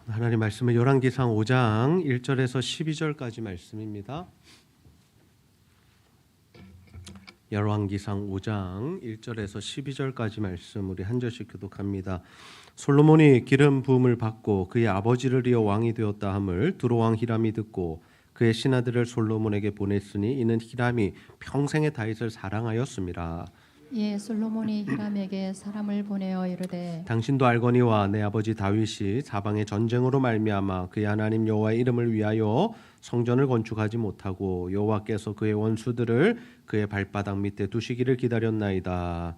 하나님 말씀은 열왕기상 5장 1절에서 12절까지 말씀입니다. 열왕기상 5장 1절에서 12절까지 말씀 우리 한 절씩 교독합니다. 솔로몬이 기름 부음을 받고 그의 아버지를 이어 왕이 되었다 함을 두로왕 히람이 듣고 그의 신하들을 솔로몬에게 보냈으니 이는 히람이 평생에 다윗을 사랑하였음이라. 예, 솔로몬이 히람에게 사람을 보내어 이르되 당신도 알거니와 내 아버지 다윗이 사방의 전쟁으로 말미암아 그의 하나님 여호와의 이름을 위하여 성전을 건축하지 못하고 여호와께서 그의 원수들을 그의 발바닥 밑에 두시기를 기다렸나이다.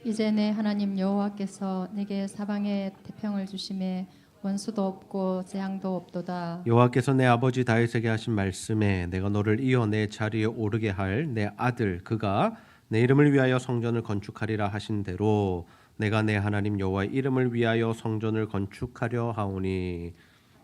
이제 내 하나님 여호와께서 내게 사방에 태평을 주심에 원수도 없고 재앙도 없도다. 여호와께서 내 아버지 다윗에게 하신 말씀에 내가 너를 이어 내 자리에 오르게 할 내 아들 그가 내 이름을 위하여 성전을 건축하리라 하신 대로 내가 내 하나님 여호와의 이름을 위하여 성전을 건축하려 하오니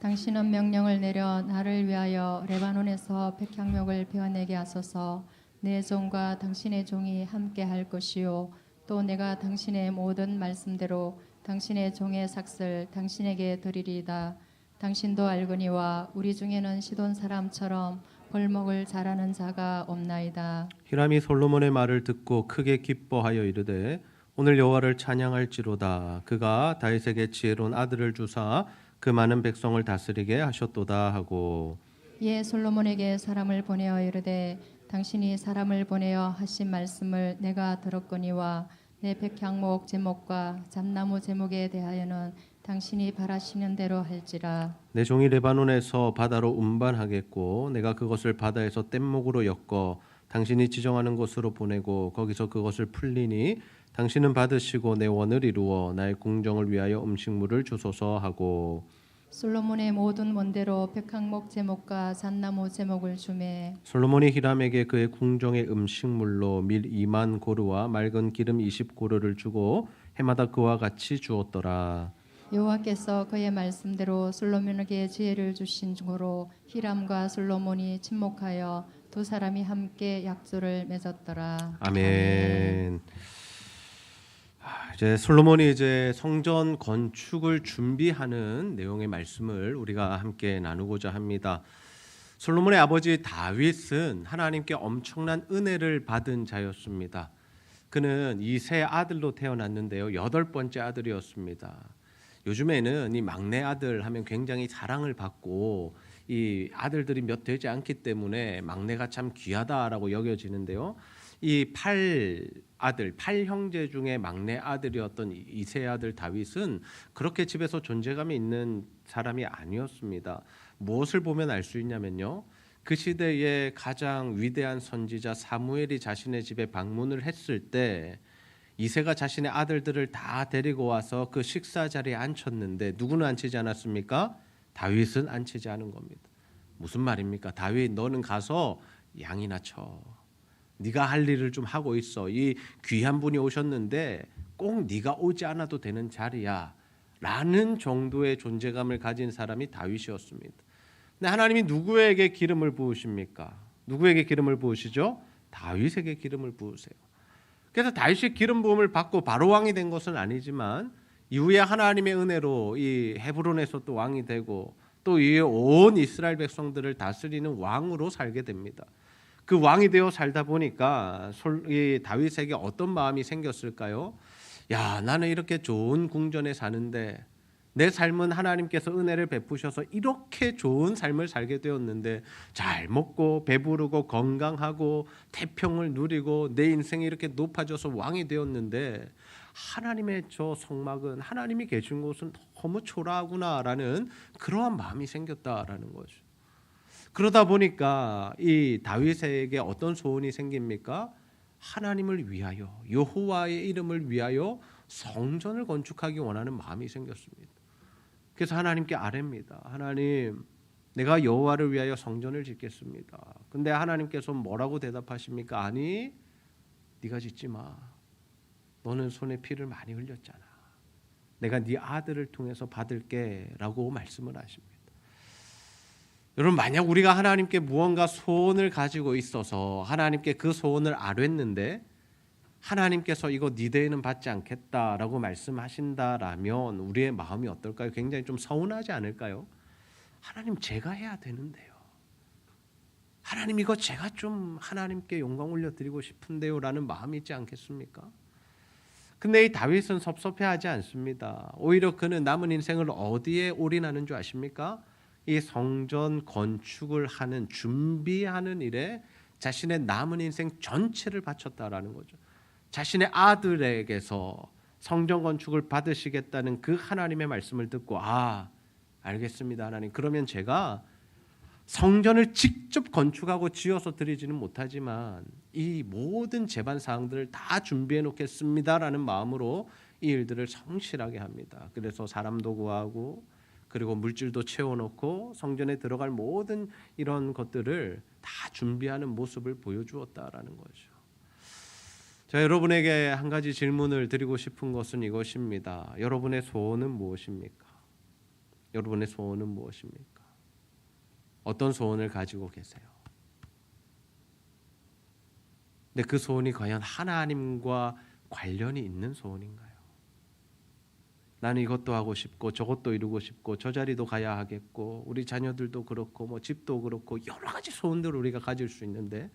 당신은 명령을 내려 나를 위하여 레바논에서 백향목을 베어내게 하소서. 내 종과 당신의 종이 함께 할 것이요 또 내가 당신의 모든 말씀대로 당신의 종의 삭슬 당신에게 드리리이다. 당신도 알거니와 우리 중에는 시돈 사람처럼 벌목을 잘하는 자가 없나이다. 히람이 솔로몬의 말을 듣고 크게 기뻐하여 이르되 오늘 여호와를 찬양할지로다. 그가 다윗에게 지혜로운 아들을 주사 그 많은 백성을 다스리게 하셨도다 하고 예, 솔로몬에게 사람을 보내어 이르되 당신이 사람을 보내어 하신 말씀을 내가 들었거니와 내 백향목 제목과 잣나무 제목에 대하여는 당신이 바라시는 대로 할지라. 내 종이 레바논에서 바다로 운반하겠고 내가 그것을 바다에서 뗏목으로 엮어 당신이 지정하는 곳으로 보내고 거기서 그것을 풀리니 당신은 받으시고 내 원을 이루어 나의 궁정을 위하여 음식물을 주소서 하고 솔로몬의 모든 원대로 백향목 제목과 잣나무 제목을 주매 솔로몬이 히람에게 그의 궁정의 음식물로 밀 2만 고르와 맑은 기름 20고르를 주고 해마다 그와 같이 주었더라. 여호와께서 그의 말씀대로 솔로몬에게 지혜를 주신 중으로 히람과 솔로몬이 친목하여 두 사람이 함께 약조를 맺었더라. 아멘. 이제 솔로몬이 이제 성전 건축을 준비하는 내용의 말씀을 우리가 함께 나누고자 합니다. 솔로몬의 아버지 다윗은 하나님께 엄청난 은혜를 받은 자였습니다. 그는 이 세 아들로 태어났는데요, 8번째 아들이었습니다. 요즘에는 이 막내 아들 하면 굉장히 사랑을 받고 이 아들들이 몇 되지 않기 때문에 막내가 참 귀하다라고 여겨지는데요. 이 8형제 중에 막내 아들이었던 이 세 아들 다윗은 그렇게 집에서 존재감이 있는 사람이 아니었습니다. 무엇을 보면 알 수 있냐면요, 그 시대의 가장 위대한 선지자 사무엘이 자신의 집에 방문을 했을 때 이새가 자신의 아들들을 다 데리고 와서 그 식사 자리에 앉혔는데 누구는 앉히지 않았습니까? 다윗은 앉히지 않은 겁니다. 무슨 말입니까? 다윗, 너는 가서 양이나 쳐. 네가 할 일을 좀 하고 있어. 이 귀한 분이 오셨는데 꼭 네가 오지 않아도 되는 자리야 라는 정도의 존재감을 가진 사람이 다윗이었습니다. 근데 하나님이 누구에게 기름을 부으십니까? 누구에게 기름을 부으시죠? 다윗에게 기름을 부으세요. 그래서 다윗이 기름 부음을 받고 바로 왕이 된 것은 아니지만 이후에 하나님의 은혜로 이 헤브론에서 또 왕이 되고 또 이후에 온 이스라엘 백성들을 다스리는 왕으로 살게 됩니다. 그 왕이 되어 살다 보니까 이 다윗에게 어떤 마음이 생겼을까요? 야, 나는 이렇게 좋은 궁전에 사는데 내 삶은 하나님께서 은혜를 베푸셔서 이렇게 좋은 삶을 살게 되었는데 잘 먹고 배부르고 건강하고 태평을 누리고 내 인생이 이렇게 높아져서 왕이 되었는데 하나님의 저 성막은, 하나님이 계신 곳은 너무 초라하구나라는 그러한 마음이 생겼다라는 거죠. 그러다 보니까 이 다윗에게 어떤 소원이 생깁니까? 하나님을 위하여, 여호와의 이름을 위하여 성전을 건축하기 원하는 마음이 생겼습니다. 그래서 하나님께 아뢰입니다. 하나님, 내가 여호와를 위하여 성전을 짓겠습니다. 근데 하나님께서 뭐라고 대답하십니까? 아니, 네가 짓지 마. 너는 손에 피를 많이 흘렸잖아. 내가 네 아들을 통해서 받을게 라고 말씀을 하십니다. 여러분, 만약 우리가 하나님께 무언가 소원을 가지고 있어서 하나님께 그 소원을 아뢰는데 하나님께서 이거 네 대에는 받지 않겠다라고 말씀하신다라면 우리의 마음이 어떨까요? 굉장히 좀 서운하지 않을까요? 하나님 제가 해야 되는데요. 하나님 이거 제가 좀 하나님께 영광 올려드리고 싶은데요 라는 마음이 있지 않겠습니까? 근데 이 다윗은 섭섭해하지 않습니다. 오히려 그는 남은 인생을 어디에 올인하는 줄 아십니까? 이 성전 건축을 하는 준비하는 일에 자신의 남은 인생 전체를 바쳤다라는 거죠. 자신의 아들에게서 성전 건축을 받으시겠다는 그 하나님의 말씀을 듣고 알겠습니다 하나님. 그러면 제가 성전을 직접 건축하고 지어서 드리지는 못하지만 이 모든 제반 사항들을 다 준비해 놓겠습니다라는 마음으로 이 일들을 성실하게 합니다. 그래서 사람도 구하고 그리고 물질도 채워놓고 성전에 들어갈 모든 이런 것들을 다 준비하는 모습을 보여주었다라는 거죠. 자, 여러분에게 한 가지 질문을 드리고 싶은 것은 이것입니다. 여러분의 소원은 무엇입니까? 여러분의 소원은 무엇입니까? 어떤 소원을 가지고 계세요? 근데 그 소원이 과연 하나님과 관련이 있는 소원인가요? 나는 이것도 하고 싶고 저것도 이루고 싶고 저 자리도 가야 하겠고 우리 자녀들도 그렇고 뭐 집도 그렇고 여러 가지 소원들을 우리가 가질 수 있는데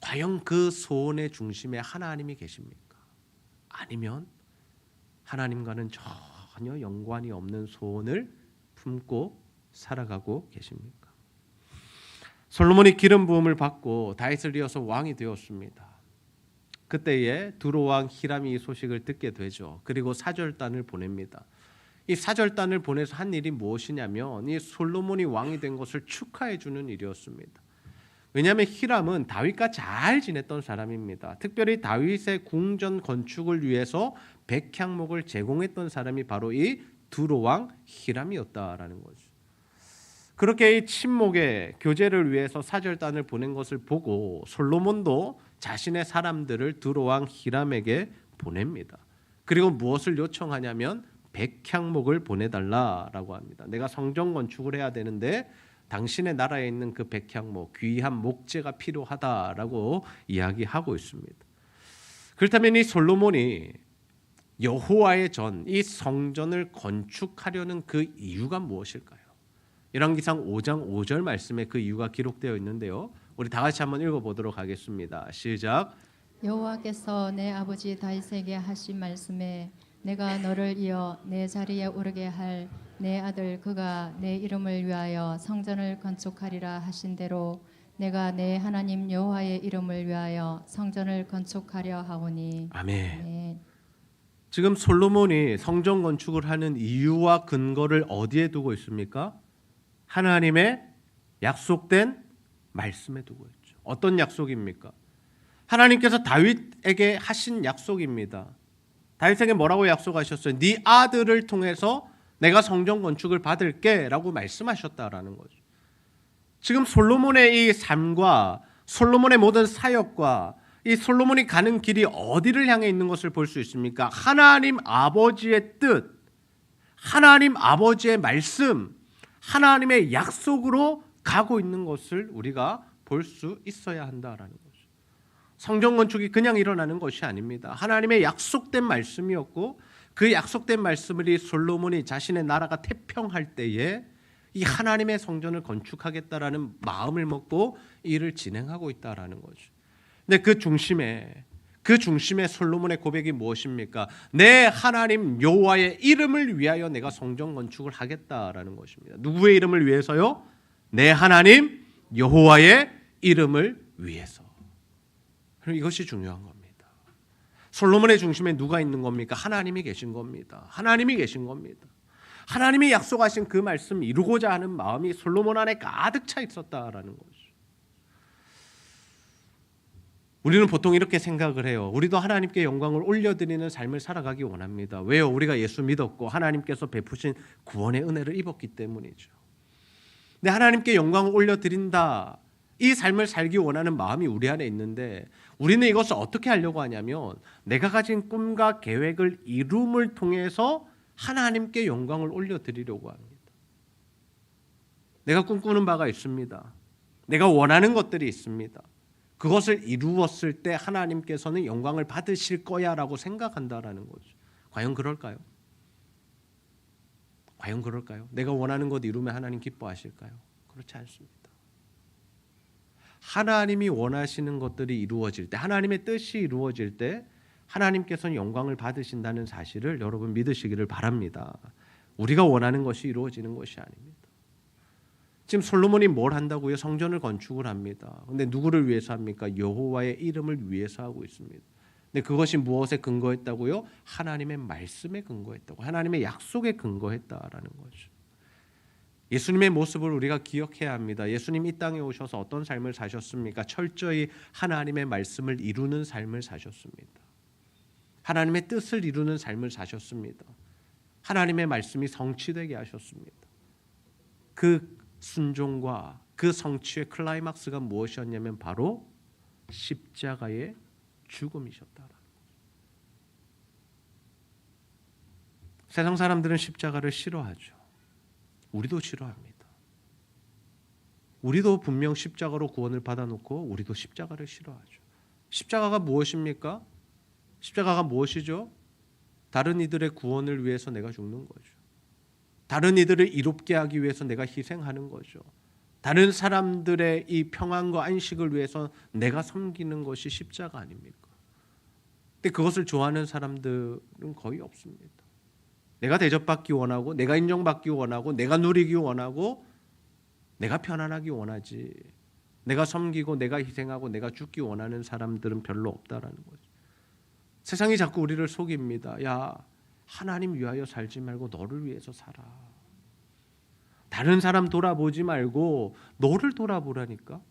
과연 그 소원의 중심에 하나님이 계십니까? 아니면 하나님과는 전혀 연관이 없는 소원을 품고 살아가고 계십니까? 솔로몬이 기름 부음을 받고 다윗을 이어서 왕이 되었습니다. 그때에 두로 왕 히람이 이 소식을 듣게 되죠. 그리고 사절단을 보냅니다. 이 사절단을 보내서 한 일이 무엇이냐면 이 솔로몬이 왕이 된 것을 축하해 주는 일이었습니다. 왜냐하면 히람은 다윗과 잘 지냈던 사람입니다. 특별히 다윗의 궁전 건축을 위해서 백향목을 제공했던 사람이 바로 이 두로 왕 히람이었다라는 거죠. 그렇게 이 친목의 교제를 위해서 사절단을 보낸 것을 보고 솔로몬도 자신의 사람들을 두로 왕 히람에게 보냅니다. 그리고 무엇을 요청하냐면 백향목을 보내달라라고 합니다. 내가 성전 건축을 해야 되는데 당신의 나라에 있는 그 백향목, 귀한 목재가 필요하다라고 이야기하고 있습니다. 그렇다면 이 솔로몬이 여호와의 전, 이 성전을 건축하려는 그 이유가 무엇일까요? 열왕기상 5장 5절 말씀에 그 이유가 기록되어 있는데요. 우리 다 같이 한번 읽어보도록 하겠습니다. 시작. 여호와께서 내 아버지 다윗에게 하신 말씀에 내가 너를 이어 내 자리에 오르게 할 내 아들 그가 내 이름을 위하여 성전을 건축하리라 하신 대로 내가 내 하나님 여호와의 이름을 위하여 성전을 건축하려 하오니. 아멘. 아멘. 지금 솔로몬이 성전 건축을 하는 이유와 근거를 어디에 두고 있습니까? 하나님의 약속된 말씀에 두고 있죠. 어떤 약속입니까? 하나님께서 다윗에게 하신 약속입니다. 다윗에게 뭐라고 약속하셨어요? 네 아들을 통해서 내가 성전 건축을 받을게 라고 말씀하셨다라는 거죠. 지금 솔로몬의 이 삶과 솔로몬의 모든 사역과 이 솔로몬이 가는 길이 어디를 향해 있는 것을 볼 수 있습니까? 하나님 아버지의 뜻, 하나님 아버지의 말씀, 하나님의 약속으로 가고 있는 것을 우리가 볼 수 있어야 한다라는 거죠. 성전 건축이 그냥 일어나는 것이 아닙니다. 하나님의 약속된 말씀이었고 그 약속된 말씀을 이 솔로몬이 자신의 나라가 태평할 때에 이 하나님의 성전을 건축하겠다라는 마음을 먹고 일을 진행하고 있다라는 거죠. 근데 그 중심에 솔로몬의 고백이 무엇입니까? 내 하나님 여호와의 이름을 위하여 내가 성전 건축을 하겠다라는 것입니다. 누구의 이름을 위해서요? 내 하나님 여호와의 이름을 위해서. 그럼 이것이 중요한 겁니다. 솔로몬의 중심에 누가 있는 겁니까? 하나님이 계신 겁니다. 하나님이 계신 겁니다. 하나님이 약속하신 그 말씀 이루고자 하는 마음이 솔로몬 안에 가득 차 있었다라는 거죠. 우리는 보통 이렇게 생각을 해요. 우리도 하나님께 영광을 올려드리는 삶을 살아가기 원합니다. 왜요? 우리가 예수 믿었고 하나님께서 베푸신 구원의 은혜를 입었기 때문이죠. 근데 하나님께 영광을 올려드린다, 이 삶을 살기 원하는 마음이 우리 안에 있는데 우리는 이것을 어떻게 하려고 하냐면 내가 가진 꿈과 계획을 이룸을 통해서 하나님께 영광을 올려드리려고 합니다. 내가 꿈꾸는 바가 있습니다. 내가 원하는 것들이 있습니다. 그것을 이루었을 때 하나님께서는 영광을 받으실 거야라고 생각한다라는 거죠. 과연 그럴까요? 과연 그럴까요? 내가 원하는 것 이루면 하나님 기뻐하실까요? 그렇지 않습니다. 하나님이 원하시는 것들이 이루어질 때, 하나님의 뜻이 이루어질 때 하나님께서는 영광을 받으신다는 사실을 여러분 믿으시기를 바랍니다. 우리가 원하는 것이 이루어지는 것이 아닙니다. 지금 솔로몬이 뭘 한다고요? 성전을 건축을 합니다. 근데 누구를 위해서 합니까? 여호와의 이름을 위해서 하고 있습니다. 근데 그것이 무엇에 근거했다고요? 하나님의 말씀에 근거했다고, 하나님의 약속에 근거했다라는 거죠. 예수님의 모습을 우리가 기억해야 합니다. 예수님 이 땅에 오셔서 어떤 삶을 사셨습니까? 철저히 하나님의 말씀을 이루는 삶을 사셨습니다. 하나님의 뜻을 이루는 삶을 사셨습니다. 하나님의 말씀이 성취되게 하셨습니다. 그 순종과 그 성취의 클라이막스가 무엇이었냐면 바로 십자가의 죽음이셨다라는 거죠. 세상 사람들은 십자가를 싫어하죠. 우리도 싫어합니다. 우리도 분명 십자가로 구원을 받아놓고 우리도 십자가를 싫어하죠. 십자가가 무엇입니까? 십자가가 무엇이죠? 다른 이들의 구원을 위해서 내가 죽는 거죠. 다른 이들을 이롭게 하기 위해서 내가 희생하는 거죠. 다른 사람들의 이 평안과 안식을 위해서 내가 섬기는 것이 십자가 아닙니까? 근데 그것을 좋아하는 사람들은 거의 없습니다. 내가 대접받기 원하고, 내가 인정받기 원하고, 내가 누리기 원하고, 내가 편안하기 원하지, 내가 섬기고 내가 희생하고 내가 죽기 원하는 사람들은 별로 없다라는 거죠. 세상이 자꾸 우리를 속입니다. 야, 하나님 위하여 살지 말고 너를 위해서 살아. 다른 사람 돌아보지 말고 너를 돌아보라니까.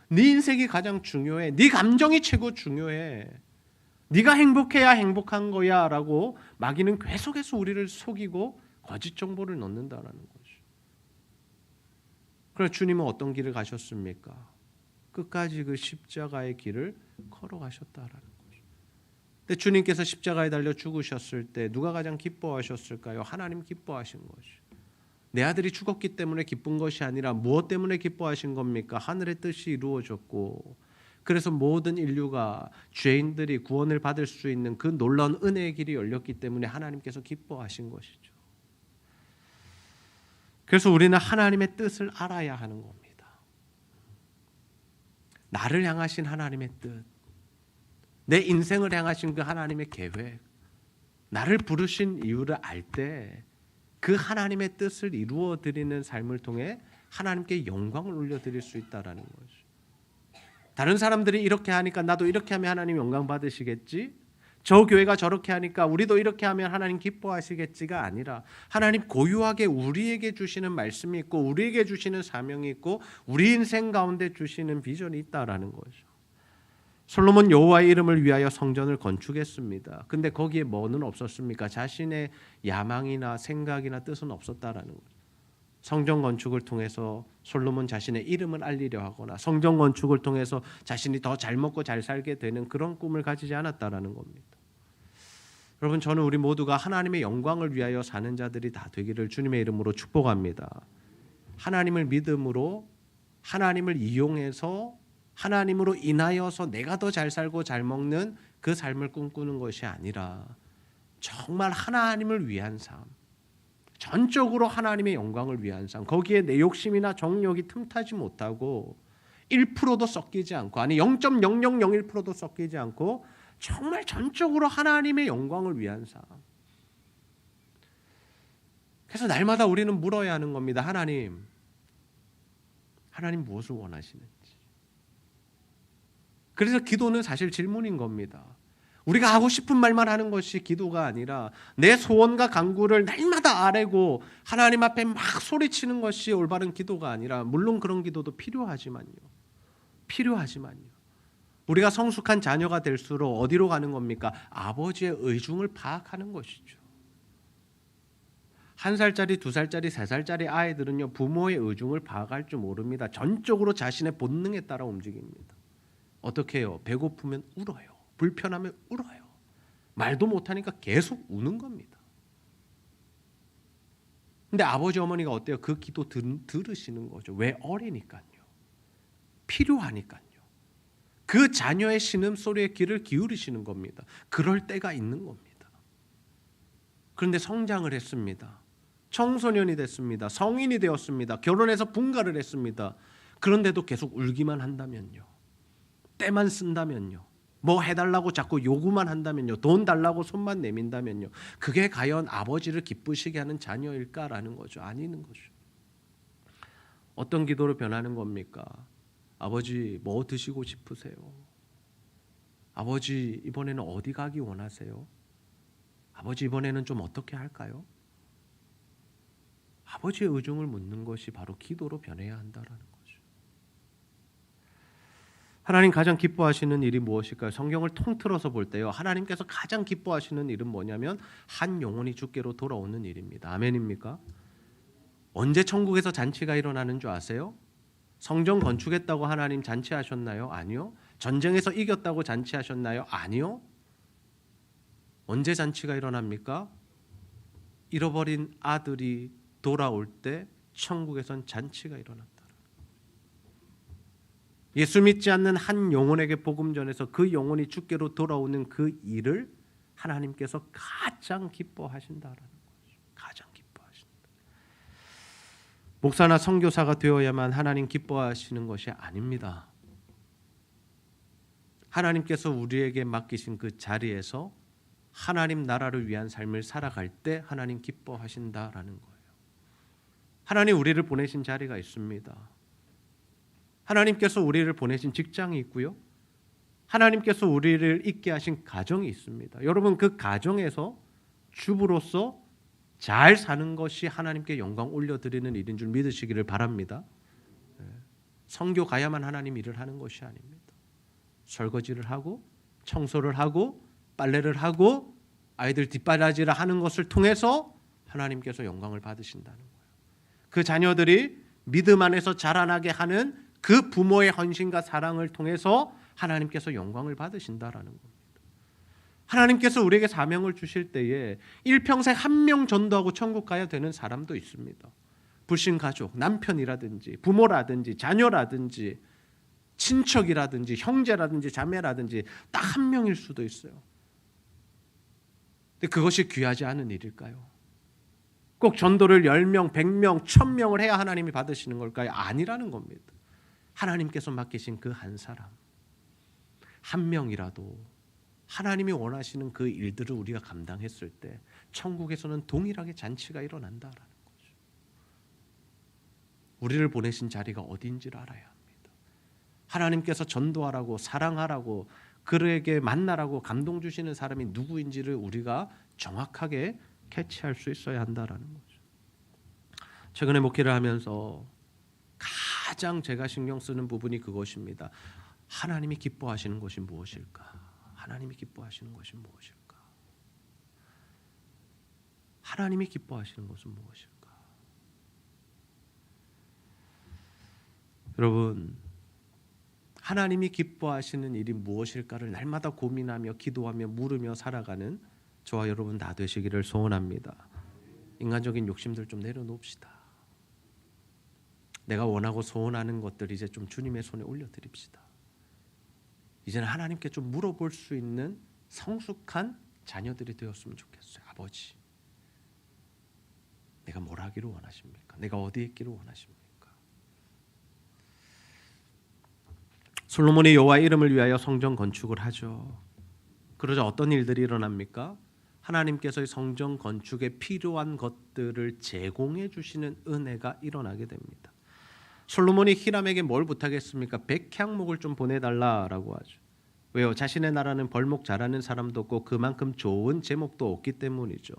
네 인생이 가장 중요해. 네 감정이 최고 중요해. 네가 행복해야 행복한 거야 라고 마귀는 계속해서 우리를 속이고 거짓 정보를 넣는다라는 거죠. 그래서 주님은 어떤 길을 가셨습니까? 끝까지 그 십자가의 길을 걸어가셨다라는 거죠. 근데 주님께서 십자가에 달려 죽으셨을 때 누가 가장 기뻐하셨을까요? 하나님 기뻐하신 거죠. 내 아들이 죽었기 때문에 기쁜 것이 아니라 무엇 때문에 기뻐하신 겁니까? 하늘의 뜻이 이루어졌고, 그래서 모든 인류가, 죄인들이 구원을 받을 수 있는 그 놀라운 은혜의 길이 열렸기 때문에 하나님께서 기뻐하신 것이죠. 그래서 우리는 하나님의 뜻을 알아야 하는 겁니다. 나를 향하신 하나님의 뜻, 내 인생을 향하신 그 하나님의 계획, 나를 부르신 이유를 알 때 그 하나님의 뜻을 이루어 드리는 삶을 통해 하나님께 영광을 올려드릴 수 있다라는 거죠. 다른 사람들이 이렇게 하니까 나도 이렇게 하면 하나님 영광 받으시겠지? 저 교회가 저렇게 하니까 우리도 이렇게 하면 하나님 기뻐하시겠지가 아니라, 하나님 고유하게 우리에게 주시는 말씀이 있고, 우리에게 주시는 사명이 있고, 우리 인생 가운데 주시는 비전이 있다라는 거죠. 솔로몬 여호와의 이름을 위하여 성전을 건축했습니다. 근데 거기에 뭐는 없었습니까? 자신의 야망이나 생각이나 뜻은 없었다라는 거죠. 성전 건축을 통해서 솔로몬 자신의 이름을 알리려 하거나 성전 건축을 통해서 자신이 더 잘 먹고 잘 살게 되는 그런 꿈을 가지지 않았다라는 겁니다. 여러분, 저는 우리 모두가 하나님의 영광을 위하여 사는 자들이 다 되기를 주님의 이름으로 축복합니다. 하나님을 믿음으로, 하나님을 이용해서, 하나님으로 인하여서 내가 더 잘 살고 잘 먹는 그 삶을 꿈꾸는 것이 아니라 정말 하나님을 위한 삶, 전적으로 하나님의 영광을 위한 삶, 거기에 내 욕심이나 정욕이 틈타지 못하고 1%도 섞이지 않고, 아니 0.0001%도 섞이지 않고 정말 전적으로 하나님의 영광을 위한 삶. 그래서 날마다 우리는 물어야 하는 겁니다. 하나님 무엇을 원하시는지. 그래서 기도는 사실 질문인 겁니다. 우리가 하고 싶은 말만 하는 것이 기도가 아니라 내 소원과 간구를 날마다 아뢰고 하나님 앞에 막 소리치는 것이 올바른 기도가 아니라, 물론 그런 기도도 필요하지만요. 우리가 성숙한 자녀가 될수록 어디로 가는 겁니까? 아버지의 의중을 파악하는 것이죠. 1살짜리, 2살짜리, 3살짜리 아이들은요, 부모의 의중을 파악할 줄 모릅니다. 전적으로 자신의 본능에 따라 움직입니다. 어떻게 해요? 배고프면 울어요. 불편하면 울어요. 말도 못하니까 계속 우는 겁니다. 근데 아버지 어머니가 어때요? 그 기도 들으시는 거죠. 왜? 어리니까요. 필요하니까요. 그 자녀의 신음소리에 귀를 기울이시는 겁니다. 그럴 때가 있는 겁니다. 그런데 성장을 했습니다. 청소년이 됐습니다. 성인이 되었습니다. 결혼해서 분가를 했습니다. 그런데도 계속 울기만 한다면요. 때만 쓴다면요. 뭐 해달라고 자꾸 요구만 한다면요. 돈 달라고 손만 내민다면요. 그게 과연 아버지를 기쁘시게 하는 자녀일까라는 거죠. 아니는 거죠. 어떤 기도로 변하는 겁니까? 아버지 뭐 드시고 싶으세요? 아버지 이번에는 어디 가기 원하세요? 아버지 이번에는 좀 어떻게 할까요? 아버지의 의중을 묻는 것이 바로 기도로 변해야 한다라는 거죠. 하나님 가장 기뻐하시는 일이 무엇일까요? 성경을 통틀어서 볼 때요. 하나님께서 가장 기뻐하시는 일은 뭐냐면 한 영혼이 주께로 돌아오는 일입니다. 아멘입니까? 언제 천국에서 잔치가 일어나는 줄 아세요? 성전 건축했다고 하나님 잔치하셨나요? 아니요. 전쟁에서 이겼다고 잔치하셨나요? 아니요. 언제 잔치가 일어납니까? 잃어버린 아들이 돌아올 때 천국에선 잔치가 일어난다. 예수 믿지 않는 한 영혼에게 복음 전해서 그 영혼이 주께로 돌아오는 그 일을 하나님께서 가장 기뻐하신다라는 거죠. 가장 기뻐하신다. 목사나 선교사가 되어야만 하나님 기뻐하시는 것이 아닙니다. 하나님께서 우리에게 맡기신 그 자리에서 하나님 나라를 위한 삶을 살아갈 때 하나님 기뻐하신다라는 거예요. 하나님 우리를 보내신 자리가 있습니다. 하나님께서 우리를 보내신 직장이 있고요. 하나님께서 우리를 있게 하신 가정이 있습니다. 여러분 그 가정에서 주부로서 잘 사는 것이 하나님께 영광 올려드리는 일인 줄 믿으시기를 바랍니다. 선교 가야만 하나님 일을 하는 것이 아닙니다. 설거지를 하고 청소를 하고 빨래를 하고 아이들 뒷바라지를 하는 것을 통해서 하나님께서 영광을 받으신다는 거예요. 그 자녀들이 믿음 안에서 자라나게 하는 그 부모의 헌신과 사랑을 통해서 하나님께서 영광을 받으신다라는 겁니다. 하나님께서 우리에게 사명을 주실 때에 일평생 한 명 전도하고 천국 가야 되는 사람도 있습니다. 불신 가족, 남편이라든지 부모라든지 자녀라든지 친척이라든지 형제라든지 자매라든지 딱 한 명일 수도 있어요. 근데 그것이 귀하지 않은 일일까요? 꼭 전도를 10명, 100명, 1000명을 해야 하나님이 받으시는 걸까요? 아니라는 겁니다. 하나님께서 맡기신 그 한 사람, 한 명이라도 하나님이 원하시는 그 일들을 우리가 감당했을 때 천국에서는 동일하게 잔치가 일어난다라는 거죠. 우리를 보내신 자리가 어디인지를 알아야 합니다. 하나님께서 전도하라고 사랑하라고 그에게 만나라고 감동 주시는 사람이 누구인지를 우리가 정확하게 캐치할 수 있어야 한다라는 거죠. 최근에 목회를 하면서 가장 제가 신경 쓰는 부분이 그것입니다. 하나님이 기뻐하시는 것이 무엇일까? 하나님이 기뻐하시는 것이 무엇일까? 하나님이 기뻐하시는 것은 무엇일까? 여러분, 하나님이 기뻐하시는 일이 무엇일까를 날마다 고민하며 기도하며 물으며 살아가는 저와 여러분 다 되시기를 소원합니다. 인간적인 욕심들 좀 내려놓읍시다. 내가 원하고 소원하는 것들 이제 좀 주님의 손에 올려드립시다. 이제는 하나님께 좀 물어볼 수 있는 성숙한 자녀들이 되었으면 좋겠어요. 아버지, 내가 뭘 하기를 원하십니까? 내가 어디에 있기를 원하십니까? 솔로몬이 여호와 이름을 위하여 성전 건축을 하죠. 그러자 어떤 일들이 일어납니까? 하나님께서 성전 건축에 필요한 것들을 제공해 주시는 은혜가 일어나게 됩니다. 솔로몬이 히람에게 뭘 부탁했습니까? 백향목을 좀 보내달라라고 하죠. 왜요? 자신의 나라는 벌목 잘하는 사람도 없고 그만큼 좋은 제목도 없기 때문이죠.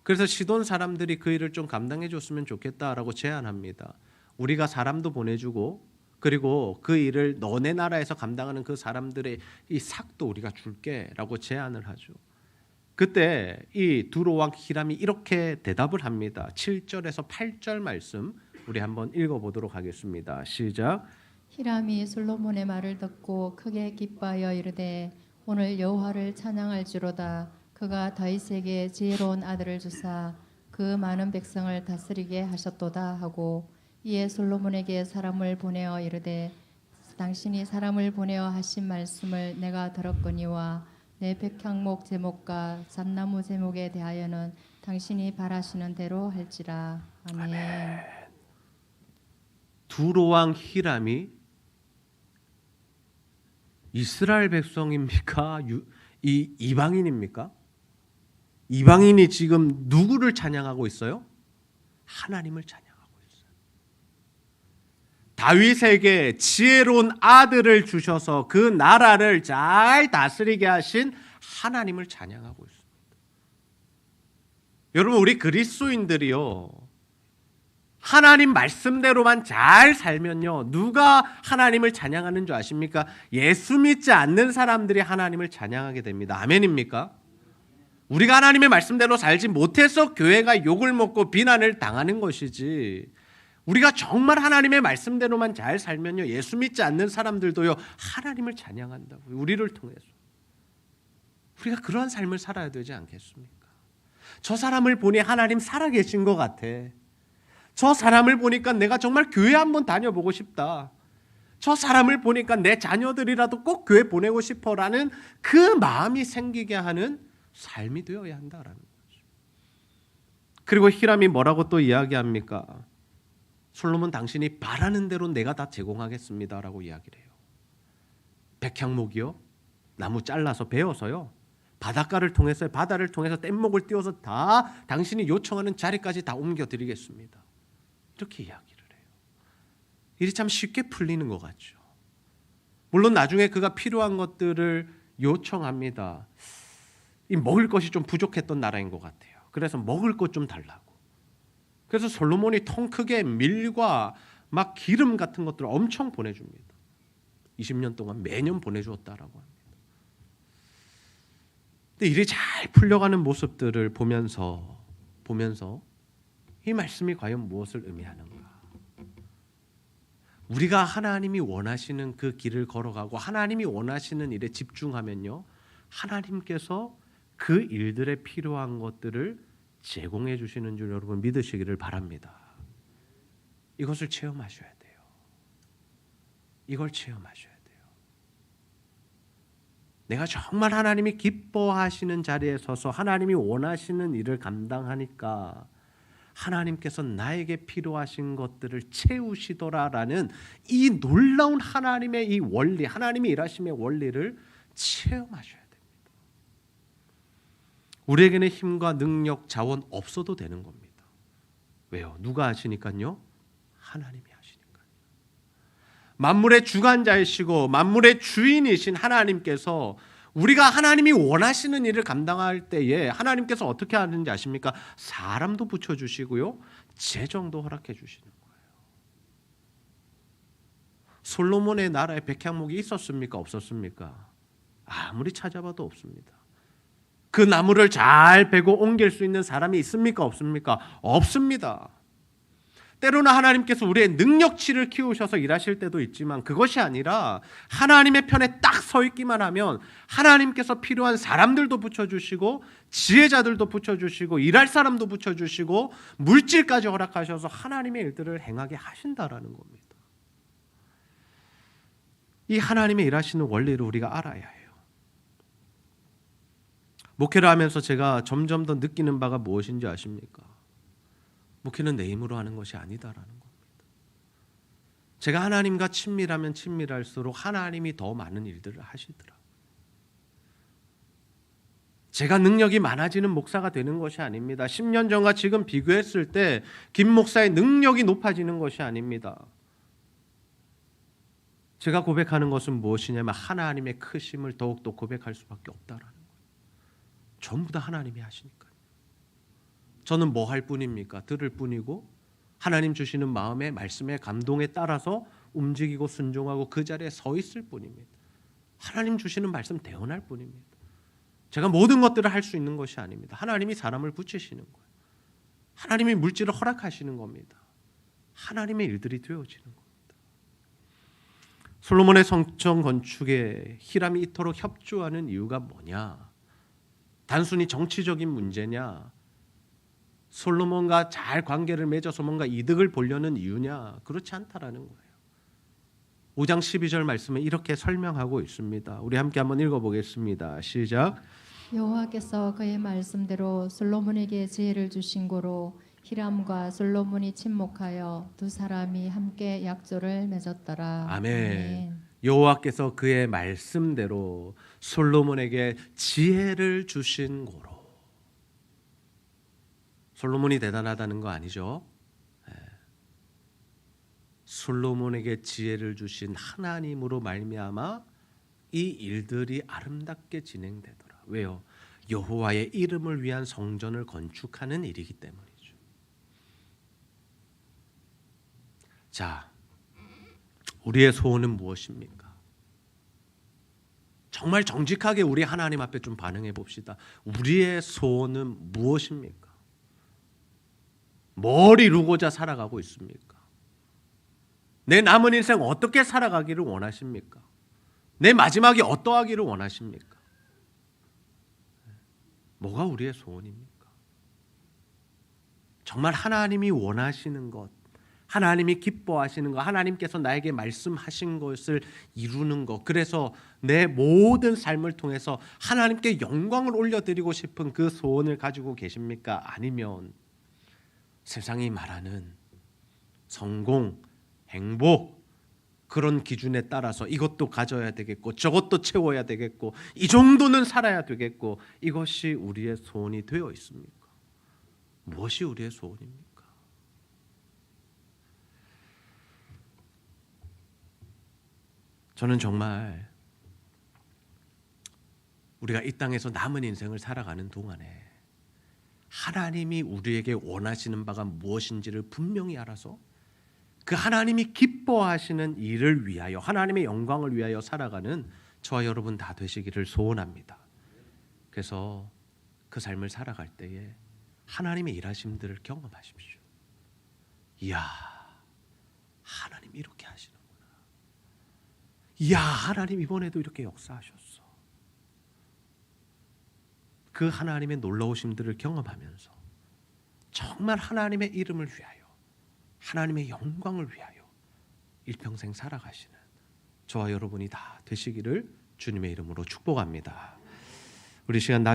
그래서 시돈 사람들이 그 일을 좀 감당해 줬으면 좋겠다라고 제안합니다. 우리가 사람도 보내주고 그리고 그 일을 너네 나라에서 감당하는 그 사람들의 이 삭도 우리가 줄게라고 제안을 하죠. 그때 이 두로 왕 히람이 이렇게 대답을 합니다. 7절에서 8절 말씀 우리 한번 읽어보도록 하겠습니다. 시작. 히람이 솔로몬의 말을 듣고 크게 기뻐하여 이르되 오늘 여호와를 찬양할지로다. 그가 다윗에게 지혜로운 아들을 주사 그 많은 백성을 다스리게 하셨도다 하고 이에 솔로몬에게 사람을 보내어 이르되 당신이 사람을 보내어 하신 말씀을 내가 들었거니와 내 백향목 제목과 잣나무 제목에 대하여는 당신이 바라시는 대로 할지라. 아멘. 두로왕 히람이 이스라엘 백성입니까? 이 이방인입니까? 이방인이 지금 누구를 찬양하고 있어요? 하나님을 찬양하고 있어요. 다윗에게 지혜로운 아들을 주셔서 그 나라를 잘 다스리게 하신 하나님을 찬양하고 있습니다. 여러분, 우리 그리스도인들이요, 하나님 말씀대로만 잘 살면요, 누가 하나님을 찬양하는 줄 아십니까? 예수 믿지 않는 사람들이 하나님을 찬양하게 됩니다. 아멘입니까? 우리가 하나님의 말씀대로 살지 못해서 교회가 욕을 먹고 비난을 당하는 것이지, 우리가 정말 하나님의 말씀대로만 잘 살면요, 예수 믿지 않는 사람들도요 하나님을 찬양한다고요. 우리를 통해서. 우리가 그러한 삶을 살아야 되지 않겠습니까? 저 사람을 보니 하나님 살아계신 것 같아. 저 사람을 보니까 내가 정말 교회 한번 다녀보고 싶다. 저 사람을 보니까 내 자녀들이라도 꼭 교회 보내고 싶어라는 그 마음이 생기게 하는 삶이 되어야 한다라는 거죠. 그리고 히람이 뭐라고 또 이야기합니까? 솔로몬, 당신이 바라는 대로 내가 다 제공하겠습니다라고 이야기를 해요. 백향목이요, 나무 잘라서 베어서요, 바닷가를 통해서, 바다를 통해서 뗏목을 띄워서 다 당신이 요청하는 자리까지 다 옮겨드리겠습니다. 이렇게 이야기를 해요. 일이 참 쉽게 풀리는 것 같죠. 물론 나중에 그가 필요한 것들을 요청합니다. 이 먹을 것이 좀 부족했던 나라인 것 같아요. 그래서 먹을 것 좀 달라고. 그래서 솔로몬이 통 크게 밀과 막 기름 같은 것들을 엄청 보내줍니다. 20년 동안 매년 보내주었다라고 합니다. 근데 일이 잘 풀려가는 모습들을 보면서 이 말씀이 과연 무엇을 의미하는가? 우리가 하나님이 원하시는 그 길을 걸어가고 하나님이 원하시는 일에 집중하면요, 하나님께서 그 일들에 필요한 것들을 제공해 주시는 줄 여러분 믿으시기를 바랍니다. 이것을 체험하셔야 돼요. 이걸 체험하셔야 돼요. 내가 정말 하나님이 기뻐하시는 자리에 서서 하나님이 원하시는 일을 감당하니까 하나님께서 나에게 필요하신 것들을 채우시더라라는 이 놀라운 하나님의 이 원리, 하나님의 일하심의 원리를 체험하셔야 됩니다. 우리에게는 힘과 능력, 자원 없어도 되는 겁니다. 왜요? 누가 하시니까요? 하나님이 하시니까요. 만물의 주관자이시고 만물의 주인이신 하나님께서 우리가 하나님이 원하시는 일을 감당할 때에 하나님께서 어떻게 하는지 아십니까? 사람도 붙여주시고요, 재정도 허락해 주시는 거예요. 솔로몬의 나라에 백향목이 있었습니까? 없었습니까? 아무리 찾아봐도 없습니다. 그 나무를 잘 베고 옮길 수 있는 사람이 있습니까? 없습니까? 없습니다. 때로는 하나님께서 우리의 능력치를 키우셔서 일하실 때도 있지만 그것이 아니라 하나님의 편에 딱 서 있기만 하면 하나님께서 필요한 사람들도 붙여주시고 지혜자들도 붙여주시고 일할 사람도 붙여주시고 물질까지 허락하셔서 하나님의 일들을 행하게 하신다라는 겁니다. 이 하나님의 일하시는 원리를 우리가 알아야 해요. 목회를 하면서 제가 점점 더 느끼는 바가 무엇인지 아십니까? 목회는 내 힘으로 하는 것이 아니다라는 겁니다. 제가 하나님과 친밀하면 친밀할수록 하나님이 더 많은 일들을 하시더라고요. 제가 능력이 많아지는 목사가 되는 것이 아닙니다. 10년 전과 지금 비교했을 때 김 목사의 능력이 높아지는 것이 아닙니다. 제가 고백하는 것은 무엇이냐면 하나님의 크심을 더욱더 고백할 수밖에 없다라는 거예요. 전부 다 하나님이 하시니까요. 저는 뭐 할 뿐입니까? 들을 뿐이고 하나님 주시는 마음의 말씀의 감동에 따라서 움직이고 순종하고 그 자리에 서 있을 뿐입니다. 하나님 주시는 말씀 대언할 뿐입니다. 제가 모든 것들을 할 수 있는 것이 아닙니다. 하나님이 사람을 붙이시는 거예요. 하나님이 물질을 허락하시는 겁니다. 하나님의 일들이 되어지는 겁니다. 솔로몬의 성전 건축에 히람이 이토록 협조하는 이유가 뭐냐? 단순히 정치적인 문제냐? 솔로몬과 잘 관계를 맺어서 뭔가 이득을 보려는 이유냐? 그렇지 않다라는 거예요. 5장 12절 말씀은 이렇게 설명하고 있습니다. 우리 함께 한번 읽어보겠습니다. 시작. 여호와께서 그의 말씀대로 솔로몬에게 지혜를 주신 고로 히람과 솔로몬이 친목하여 두 사람이 함께 약조를 맺었더라. 아멘. 여호와께서 그의 말씀대로 솔로몬에게 지혜를 주신 고로. 솔로몬이 대단하다는 거 아니죠? 솔로몬에게 지혜를 주신 하나님으로 말미암아 이 일들이 아름답게 진행되더라. 왜요? 여호와의 이름을 위한 성전을 건축하는 일이기 때문이죠. 자, 우리의 소원은 무엇입니까? 정말 정직하게 우리 하나님 앞에 좀 반응해 봅시다. 우리의 소원은 무엇입니까? 뭘 이루고자 살아가고 있습니까? 내 남은 인생 어떻게 살아가기를 원하십니까? 내 마지막이 어떠하기를 원하십니까? 뭐가 우리의 소원입니까? 정말 하나님이 원하시는 것, 하나님이 기뻐하시는 것, 하나님께서 나에게 말씀하신 것을 이루는 것, 그래서 내 모든 삶을 통해서 하나님께 영광을 올려드리고 싶은 그 소원을 가지고 계십니까? 아니면 세상이 말하는 성공, 행복, 그런 기준에 따라서 이것도 가져야 되겠고 저것도 채워야 되겠고 이 정도는 살아야 되겠고 이것이 우리의 소원이 되어 있습니까? 무엇이 우리의 소원입니까? 저는 정말 우리가 이 땅에서 남은 인생을 살아가는 동안에 하나님이 우리에게 원하시는 바가 무엇인지를 분명히 알아서 그 하나님이 기뻐하시는 일을 위하여 하나님의 영광을 위하여 살아가는 저와 여러분 다 되시기를 소원합니다. 그래서 그 삶을 살아갈 때에 하나님의 일하심들을 경험하십시오. 이야, 하나님 이렇게 하시는구나. 이야, 하나님 이번에도 이렇게 역사하셨어. 그 하나님의 놀라우심들을 경험하면서 정말 하나님의 이름을 위하여 하나님의 영광을 위하여 일평생 살아가시는 저와 여러분이 다 되시기를 주님의 이름으로 축복합니다. 우리 시간 나중